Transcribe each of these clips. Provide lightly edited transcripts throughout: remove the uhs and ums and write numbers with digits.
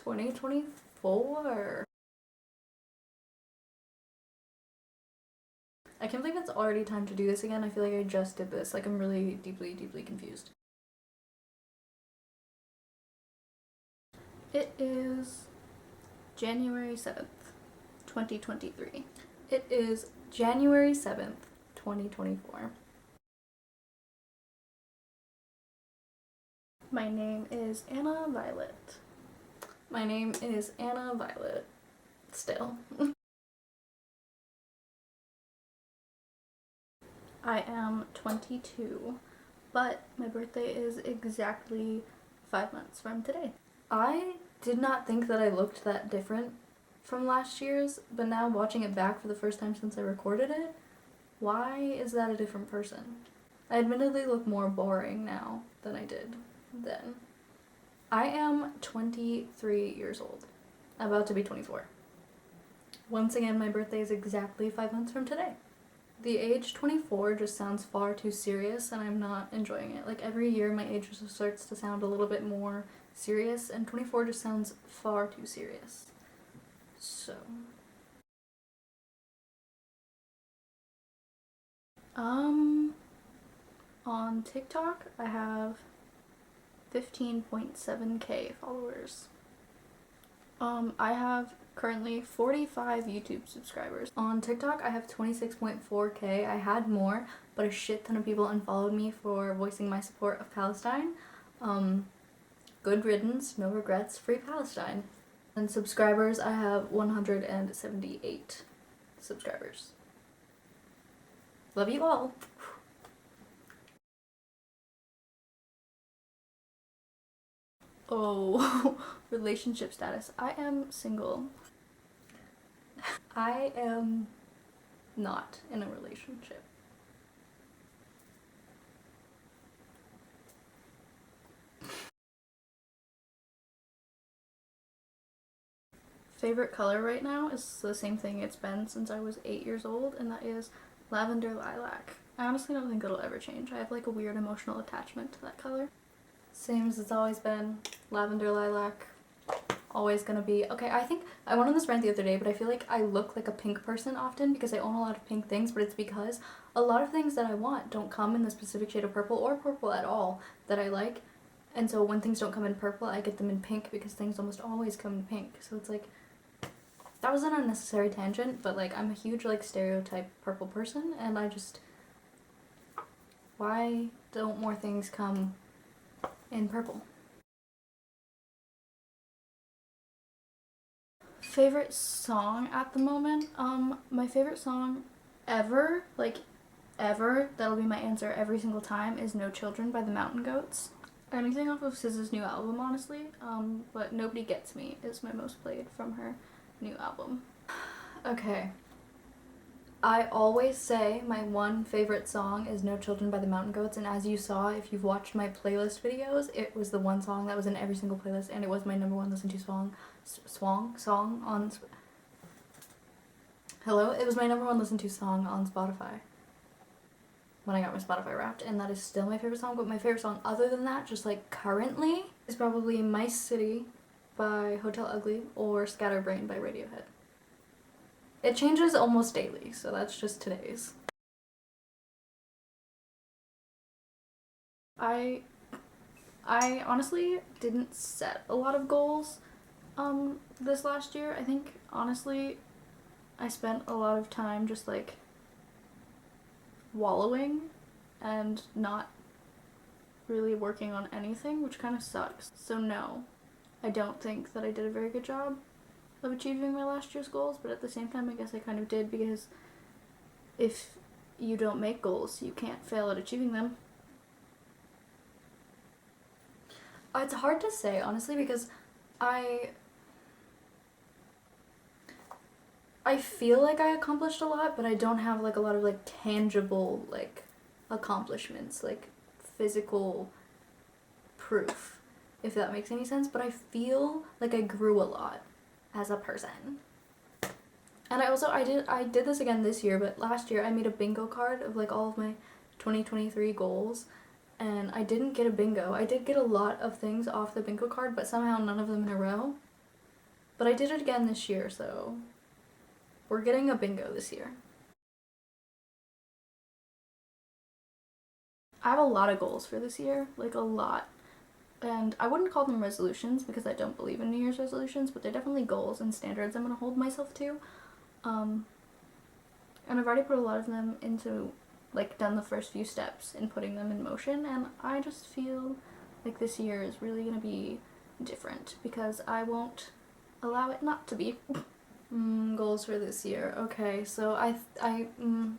2024. I can't believe it's already time to do this again. I feel like I just did this. Like, I'm really deeply, deeply confused. It is January 7th, 2023. It is January 7th, 2024. My name is Anna Violett. My name is Anna Violett. Still. I am 22, but my birthday is exactly 5 months from today. I did not think that I looked that different from last year's, but now watching it back for the first time since I recorded it, why is that a different person? I admittedly look more boring now than I did then. I am 23 years old, about to be 24. Once again, my birthday is exactly 5 months from today. The age 24 just sounds far too serious, and I'm not enjoying it. Like, every year my age just starts to sound a little bit more serious, and 24 just sounds far too serious. So, on TikTok I have 15.7k followers. I have currently 45 YouTube subscribers. On TikTok, I have 26.4k. I had more, but a shit ton of people unfollowed me for voicing my support of Palestine. Good riddance, no regrets, free Palestine. And subscribers, I have 178 subscribers. Love you all. Oh, relationship status. I am single. I am not in a relationship. Favorite color right now is the same thing it's been since I was 8 years old, and that is lavender lilac. I honestly don't think it'll ever change. I have like a weird emotional attachment to that color. Same as it's always been. Lavender lilac. Always gonna be. Okay, I think I went on this rant the other day, but I feel like I look like a pink person often because I own a lot of pink things, but it's because a lot of things that I want don't come in the specific shade of purple or purple at all that I like. And so when things don't come in purple, I get them in pink because things almost always come in pink. So it's like, that was an unnecessary tangent, but like, I'm a huge like stereotype purple person, and I just, why don't more things come in purple? Favorite song at the moment? My favorite song ever, like ever, that'll be my answer every single time, is No Children by the Mountain Goats. Anything off of SZA's new album, honestly, but Nobody Gets Me is my most played from her new album. Okay. I always say my one favorite song is No Children by the Mountain Goats, and as you saw, if you've watched my playlist videos, it was the one song that was in every single playlist, and it was my number one listened to song on Hello? It was my number one listened to song on Spotify when I got my Spotify Wrapped, and that is still my favorite song. But my favorite song other than that, just like currently, is probably My City by Hotel Ugly or Scatterbrain by Radiohead. It changes almost daily, so that's just today's. I honestly didn't set a lot of goals this last year. I think honestly I spent a lot of time just like wallowing and not really working on anything, which kind of sucks. So no, I don't think that I did a very good job of achieving my last year's goals, but at the same time I guess I kind of did, because if you don't make goals, you can't fail at achieving them. It's hard to say, honestly, because I feel like I accomplished a lot, but I don't have like a lot of like tangible like accomplishments, like physical proof, if that makes any sense. But I feel like I grew a lot as a person. And I did this again this year, but last year I made a bingo card of like all of my 2023 goals, and I didn't get a bingo. I did get a lot of things off the bingo card, but somehow none of them in a row. But I did it again this year, so we're getting a bingo this year. I have a lot of goals for this year, like a lot. And I wouldn't call them resolutions because I don't believe in New Year's resolutions, but they're definitely goals and standards I'm going to hold myself to. And I've already put a lot of them into, like, done the first few steps in putting them in motion, and I just feel like this year is really going to be different because I won't allow it not to be. Goals for this year. Okay, so a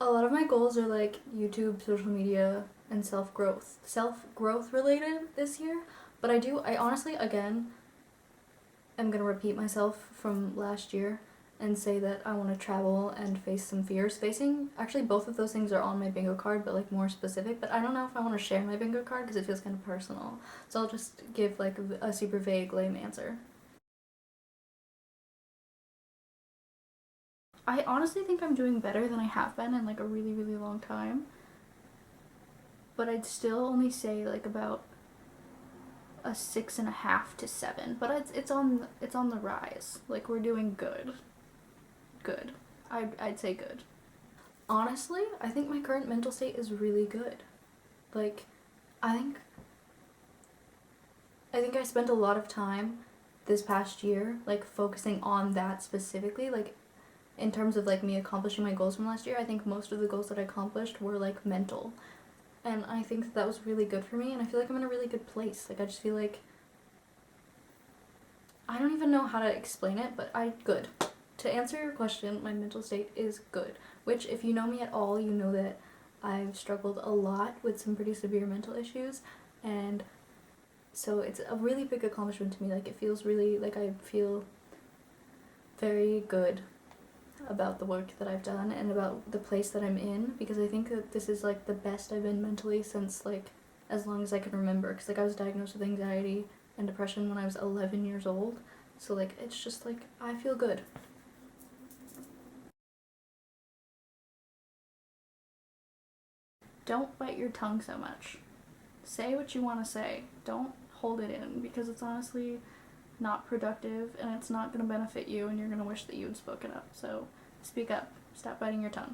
lot of my goals are like YouTube, social media, and self-growth related this year. But I honestly, again, am gonna repeat myself from last year and say that I want to travel and face some fears. Actually, both of those things are on my bingo card, but like more specific. But I don't know if I want to share my bingo card because it feels kind of personal. So I'll just give like a super vague, lame answer. I honestly think I'm doing better than I have been in like a really, really long time. But I'd still only say like about a 6.5 to 7. But it's on the rise. Like we're doing good. Good. I'd say good. Honestly, I think my current mental state is really good. Like, I think I spent a lot of time this past year like focusing on that specifically. Like in terms of like me accomplishing my goals from last year, I think most of the goals that I accomplished were like mental. And I think that was really good for me, and I feel like I'm in a really good place. Like I just feel like I don't even know how to explain it, but good. To answer your question, my mental state is good, which if you know me at all, you know that I've struggled a lot with some pretty severe mental issues, and so it's a really big accomplishment to me. Like it feels really like I feel very good about the work that I've done and about the place that I'm in, because I think that this is like the best I've been mentally since like as long as I can remember, because like I was diagnosed with anxiety and depression when I was 11 years old, so like it's just like I feel good. Don't bite your tongue so much. Say what you want to say. Don't hold it in, because it's honestly not productive and it's not going to benefit you, and you're going to wish that you had spoken up. So speak up. Stop biting your tongue.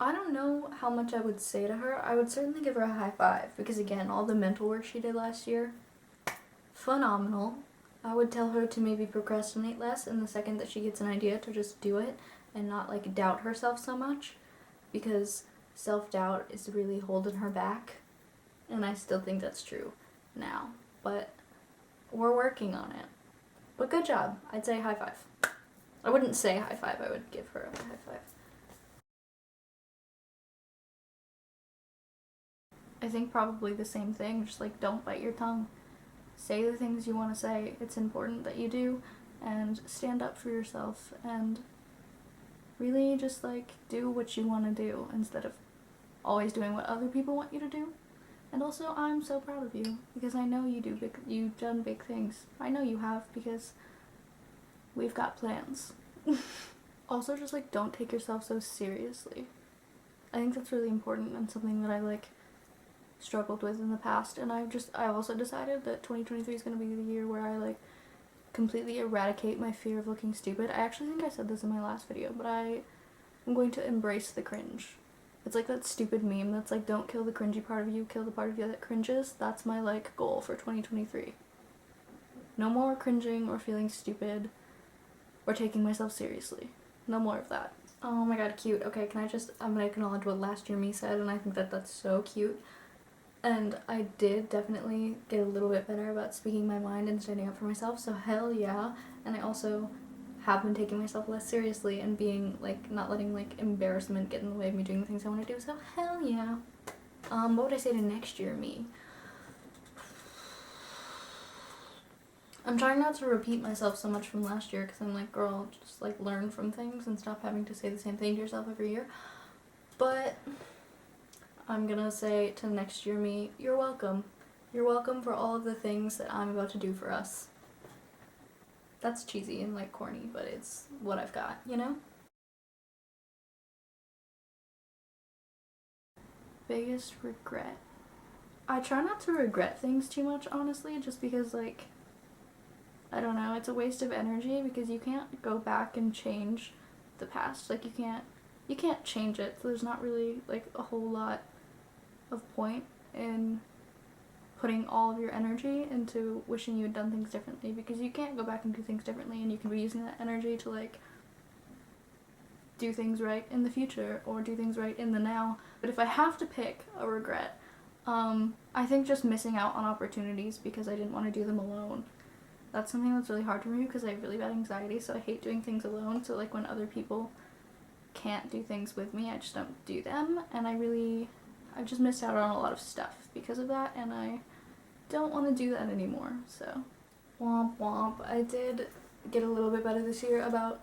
I don't know how much I would say to her. I would certainly give her a high five, because again, all the mental work she did last year, phenomenal. I would tell her to maybe procrastinate less, and the second that she gets an idea to just do it and not like doubt herself so much, because self-doubt is really holding her back, and I still think that's true now, but we're working on it. But good job. I'd say high five. I wouldn't say high five, I would give her a high five. I think probably the same thing, just like don't bite your tongue. Say the things you want to say. It's important that you do, and stand up for yourself, and really just like do what you want to do instead of always doing what other people want you to do. And also, I'm so proud of you, because I know you've done big things. I know you have, because we've got plans. Also, just like don't take yourself so seriously. I think that's really important, and something that I like struggled with in the past, and I also decided that 2023 is going to be the year where I like completely eradicate my fear of looking stupid. I actually think I said this in my last video, but I'm going to embrace the cringe. It's like that stupid meme that's like, don't kill the cringy part of you, kill the part of you that cringes. That's my like goal for 2023. No more cringing or feeling stupid or taking myself seriously. No more of that. Oh my god, cute. Okay, I'm gonna acknowledge what last year me said, and I think that that's so cute. And I did definitely get a little bit better about speaking my mind and standing up for myself, so hell yeah. And I also have been taking myself less seriously and being like, not letting like embarrassment get in the way of me doing the things I want to do, so hell yeah. What would I say to next year me? I'm trying not to repeat myself so much from last year, because I'm like, girl, just like learn from things and stop having to say the same thing to yourself every year. But I'm gonna say to next year me, you're welcome. You're welcome for all of the things that I'm about to do for us. That's cheesy and like corny, but it's what I've got, you know? Biggest regret. I try not to regret things too much, honestly, just because, like, I don't know, it's a waste of energy because you can't go back and change the past. Like, you can't change it, so there's not really, like, a whole lot of point in putting all of your energy into wishing you had done things differently, because you can't go back and do things differently, and you can be using that energy to, like, do things right in the future or do things right in the now. But if I have to pick a regret, I think just missing out on opportunities because I didn't want to do them alone. That's something that's really hard for me because I have really bad anxiety, so I hate doing things alone. So, like, when other people can't do things with me, I just don't do them, and I've just missed out on a lot of stuff because of that, and I don't want to do that anymore, so womp womp. I did get a little bit better this year about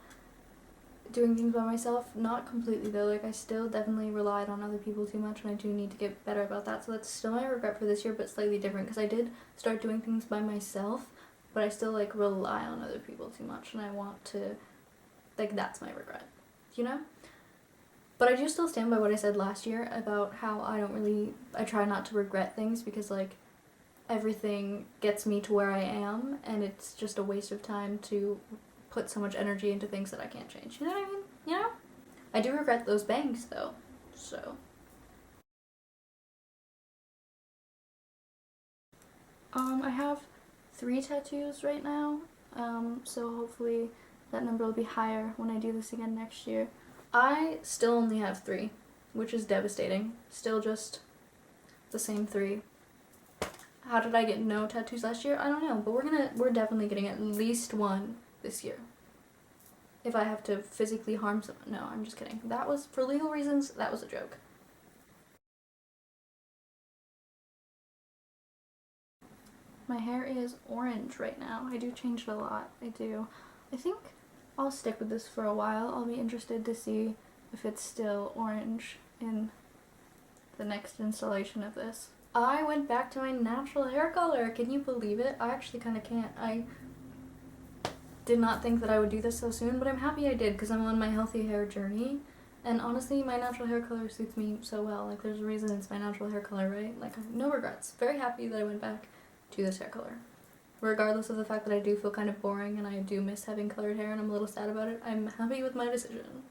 doing things by myself. Not completely though, like, I still definitely relied on other people too much, and I do need to get better about that, so that's still my regret for this year, but slightly different, because I did start doing things by myself, but I still, like, rely on other people too much, and I want to, like, that's my regret, you know? But I do still stand by what I said last year about how I try not to regret things, because, like, everything gets me to where I am, and it's just a waste of time to put so much energy into things that I can't change. You know what I mean? You know? I do regret those bangs, though, so. I have 3 tattoos right now, so hopefully that number will be higher when I do this again next year. I still only have 3, which is devastating. Still just the same 3. How did I get no tattoos last year? I don't know, but we're definitely getting at least 1 this year. If I have to physically harm someone. No, I'm just kidding. That was, for legal reasons, that was a joke. My hair is orange right now. I do change it a lot. I do. I think I'll stick with this for a while. I'll be interested to see if it's still orange in the next installation of this. I went back to my natural hair color. Can you believe it? I actually kind of can't. I did not think that I would do this so soon, but I'm happy I did because I'm on my healthy hair journey. And honestly, my natural hair color suits me so well. Like, there's a reason it's my natural hair color, right? Like, no regrets. Very happy that I went back to this hair color. Regardless of the fact that I do feel kind of boring and I do miss having colored hair and I'm a little sad about it, I'm happy with my decision.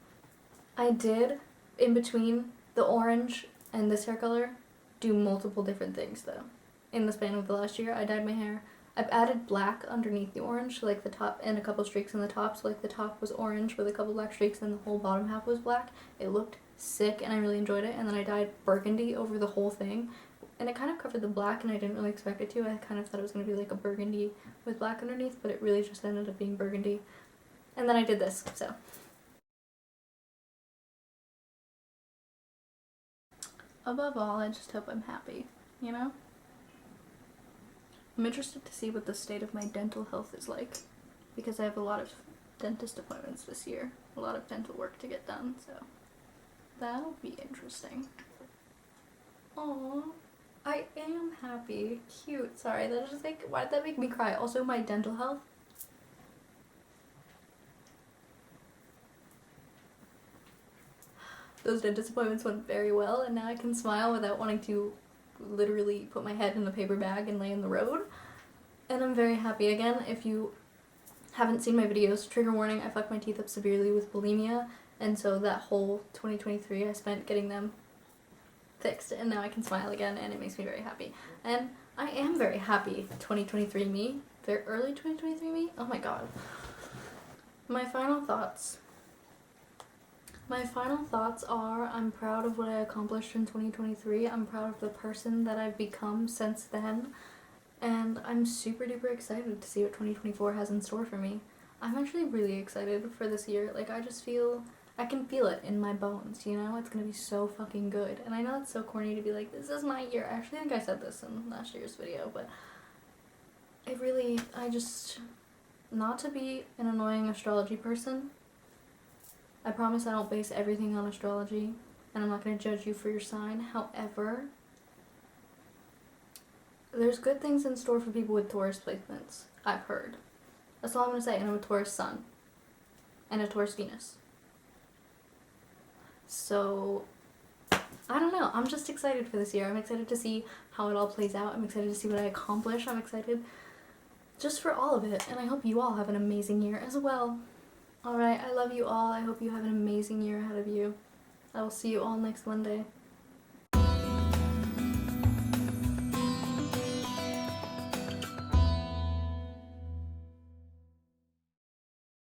I did, in between the orange and this hair color, do multiple different things though. In the span of the last year, I dyed my hair. I've added black underneath the orange, so like the top, and a couple streaks in the top, so like the top was orange with a couple black streaks and the whole bottom half was black. It looked sick and I really enjoyed it, and then I dyed burgundy over the whole thing, and it kind of covered the black and I didn't really expect it to. I kind of thought it was going to be like a burgundy with black underneath, but it really just ended up being burgundy. And then I did this, so. Above all, I just hope I'm happy, you know? I'm interested to see what the state of my dental health is like, because I have a lot of dentist appointments this year, a lot of dental work to get done, so that'll be interesting. Aww, I am happy. Cute. Sorry, that just like, why did that make me cry? Also, my dental health. Those dentist appointments went very well, and now I can smile without wanting to literally put my head in a paper bag and lay in the road. And I'm very happy again. If you haven't seen my videos, trigger warning, I fucked my teeth up severely with bulimia, and so that whole 2023 I spent getting them fixed, and now I can smile again, and it makes me very happy. And I am very happy. 2023 me, very early 2023 me, oh my god. My final thoughts are, I'm proud of what I accomplished in 2023. I'm proud of the person that I've become since then. And I'm super duper excited to see what 2024 has in store for me. I'm actually really excited for this year. Like, I can feel it in my bones, you know? It's gonna be so fucking good. And I know it's so corny to be like, this is my year. I actually think I said this in last year's video, but not to be an annoying astrology person, I promise I don't base everything on astrology, and I'm not going to judge you for your sign. However, there's good things in store for people with Taurus placements, I've heard. That's all I'm going to say, and I'm a Taurus sun, and a Taurus Venus. So, I don't know, I'm just excited for this year. I'm excited to see how it all plays out. I'm excited to see what I accomplish. I'm excited just for all of it, and I hope you all have an amazing year as well. Alright, I love you all. I hope you have an amazing year ahead of you. I will see you all next Monday.